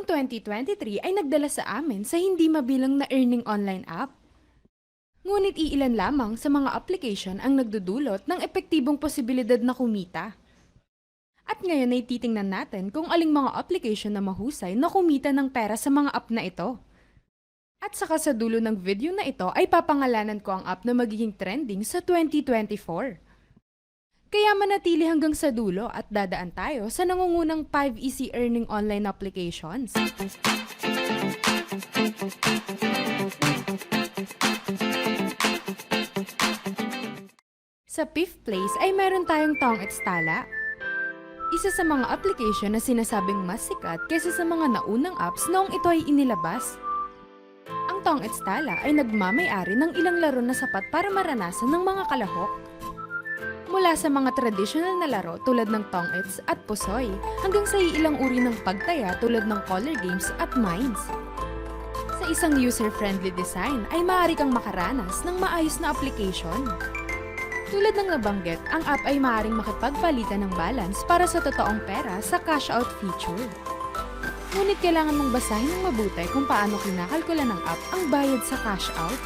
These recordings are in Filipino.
Noong 2023 ay nagdala sa amin sa hindi mabilang na earning online app. Ngunit iilan lamang sa mga application ang nagdudulot ng epektibong posibilidad na kumita. At ngayon ay titingnan natin kung aling mga application na mahusay na kumita ng pera sa mga app na ito. At saka sa dulo ng video na ito ay papangalanan ko ang app na magiging trending sa 2024. Kaya manatili hanggang sa dulo at dadaan tayo sa nangungunang 5 easy earning online applications. Sa 5th place ay meron tayong Tong-its Tala. Isa sa mga application na sinasabing mas sikat kaysa sa mga naunang apps noong ito ay inilabas. Ang Tong-its Tala ay nagmamay-ari ng ilang laro na sapat para maranasan ng mga kalahok. Mula sa mga traditional na laro tulad ng Tong-its at Pusoy hanggang sa ilang uri ng pagtaya tulad ng color games at mines. Sa isang user-friendly design ay maaari kang makaranas ng maayos na application. Tulad ng nabanggit, ang app ay maaaring makipagpalitan ng balance para sa totoong pera sa cash out feature. Ngunit kailangan mong basahin ng mabuti kung paano kinakalkula ng app ang bayad sa cash out.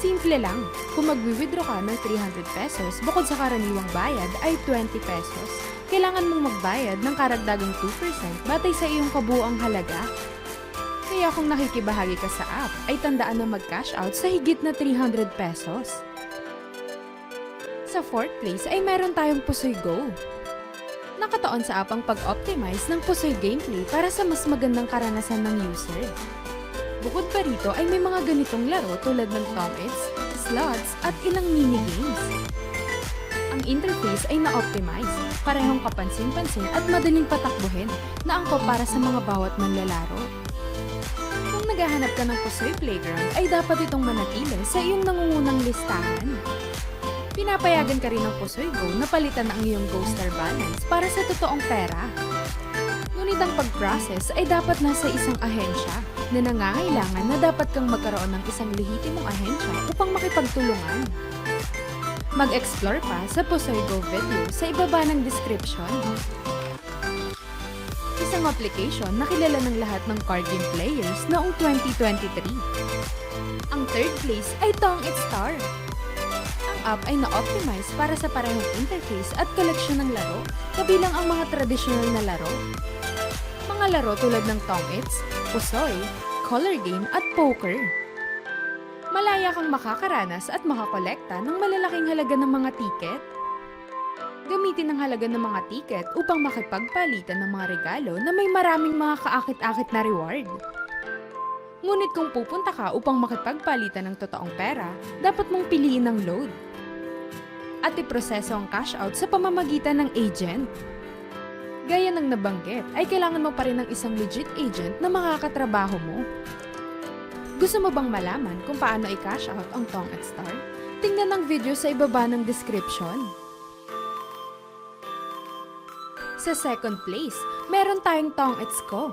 Simple lang, kung magwi-withdraw ka ng 300 pesos bukod sa karaniwang bayad ay 20 pesos, kailangan mong magbayad ng karagdagang 2% batay sa iyong kabuuang halaga. Kaya kung nakikibahagi ka sa app, ay tandaan na mag-cash out sa higit na 300 pesos. Sa 4th place ay meron tayong Pusoy Go. Nakataon sa app ang pag-optimize ng Pusoy gameplay para sa mas magandang karanasan ng user. Bukod pa rito ay may mga ganitong laro tulad ng Tong-its, slots at ilang mini-games. Ang interface ay na-optimize, parehong kapansin-pansin at madaling patakbuhin na angkop para sa mga bawat manlalaro. Kung naghahanap ka ng Pusoy Playground ay dapat itong manatili sa iyong nangungunang listahan. Pinapayagan ka rin ng Pusoy Go na palitan ang iyong Go Star balance para sa totoong pera. Ngunit ang pag-process ay dapat nasa isang ahensya na nangangailangan na dapat kang magkaroon ng isang lehitimong ahensya upang makipagtulungan. Mag-explore pa sa Pusoy Go video sa ibaba ng description. Isang application na kilala ng lahat ng card game players noong 2023. Ang 3rd place ay Tong-its Star. Ang app ay na-optimize para sa parehong interface at koleksyon ng laro, kabilang ang mga traditional na laro. Mga laro tulad ng Tong-its, Pusoy, color game at poker. Malaya kang makakaranas at makakolekta ng malalaking halaga ng mga tiket. Gamitin ang halaga ng mga tiket upang makipagpalitan ng mga regalo na may maraming mga kaakit-akit na reward. Ngunit kung pupunta ka upang makipagpalitan ng totoong pera, dapat mong piliin ang load. At iproseso ang cash out sa pamamagitan ng agent. Gaya ng nabanggit, ay kailangan mo pa rin ng isang legit agent na makakatrabaho mo. Gusto mo bang malaman kung paano i-cash out ang Tong-its Star? Tingnan ang video sa ibaba ng description. Sa 2nd place, meron tayong Tong-its Ko.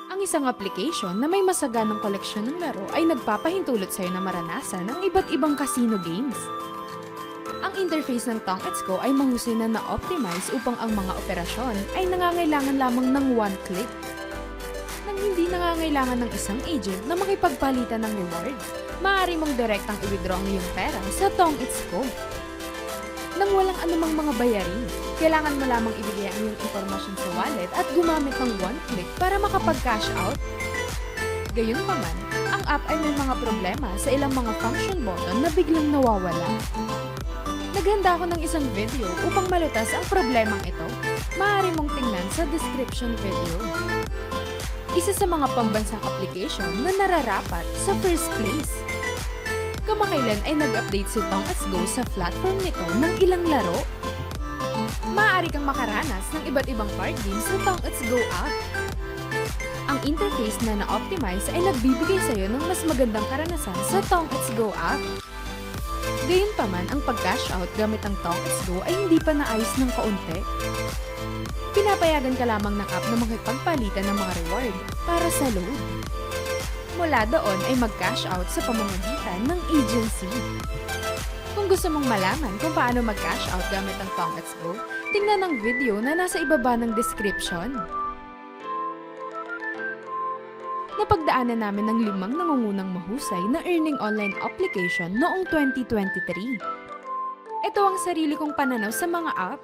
Ang isang application na may masaganang koleksyon ng laro ay nagpapahintulot sa'yo na maranasan ang iba't ibang casino games. Ang interface ng Tong-its Ko ay mahusay na na-optimize upang ang mga operasyon ay nangangailangan lamang ng one click. Nang hindi nangangailangan ng isang agent na makipagpalitan ng reward, maaari mong direktang i-withdraw ang iyong pera sa Tong-its Ko. Nang walang anumang mga bayarin, kailangan mo lamang ibigay ang iyong impormasyon sa wallet at gumamit ng one click para makapag-cash out. Gayunpaman, ang app ay may mga problema sa ilang mga function button na biglang nawawala. Naghanda ako ng isang video upang malutas ang problemang ito. Maaari mong tingnan sa description video. Isa sa mga pambansang application na nararapat sa 1st place. Kamakailan ay nag-update si Tong-its Go sa platform nito ng ilang laro. Maaari kang makaranas ng iba't ibang card games sa Tong-its Go app. Ang interface na na-optimize ay nagbibigay sa iyo ng mas magandang karanasan sa Tong-its Go app. Gayunpaman, ang pag-cash out gamit ang Tong-its Go ay hindi pa naayos ng kaunti. Pinapayagan ka lamang ng app na makipagpalitan ng mga reward para sa load. Mula doon ay mag-cash out sa pamamagitan ng agency. Kung gusto mong malaman kung paano mag-cash out gamit ang Tong-its Go, tingnan ang video na nasa ibaba ng description. Napagdaanan namin ng 5 nangungunang mahusay na earning online application noong 2023. Ito ang sarili kong pananaw sa mga app.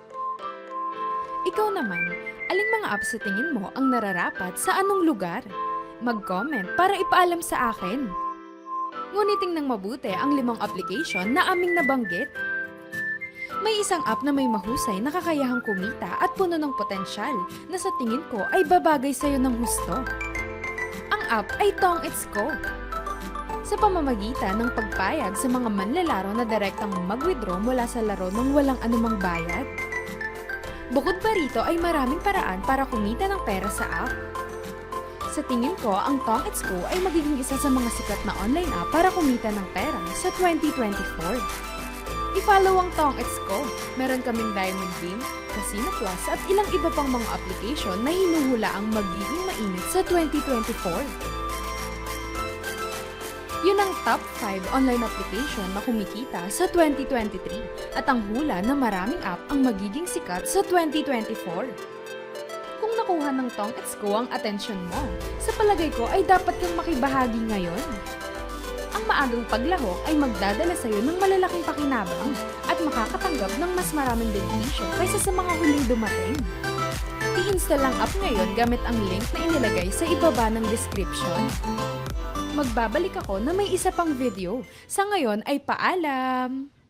Ikaw naman, aling mga app sa tingin mo ang nararapat sa anong lugar? Mag-comment para ipaalam sa akin. Ngunit tingnan mabuti ang 5 application na aming nabanggit. May isang app na may mahusay na kakayahang kumita at puno ng potensyal na sa tingin ko ay babagay sa'yo ng husto. Ang app ay TongItsCo. Sa pamamagitan ng pagpayag sa mga manlalaro na direktang mag-withdraw mula sa laro ng walang anumang bayad. Bukod pa rito ay maraming paraan para kumita ng pera sa app. Sa tingin ko, ang TongItsCo ay magiging isa sa mga sikat na online app para kumita ng pera sa 2024. I-follow ang TongItsCo. Meron kaming Diamond Beam, Casino Plus at ilang iba pang mga application na hinuhula ang magiging mainit sa 2024. Yun ang top 5 online application na kumikita sa 2023 at ang hula na maraming app ang magiging sikat sa 2024. Kung nakuha ng TongItsCo ang atensyon mo, sa palagay ko ay dapat kang makibahagi ngayon. Ang maagang paglahok ay magdadala sa iyo ng malalaking pakinabang at makakatanggap ng mas maraming benepisyo kaysa sa mga huling dumating. I-install ang app ngayon gamit ang link na inilagay sa ibaba ng description. Magbabalik ako na may isa pang video. Sa ngayon ay paalam!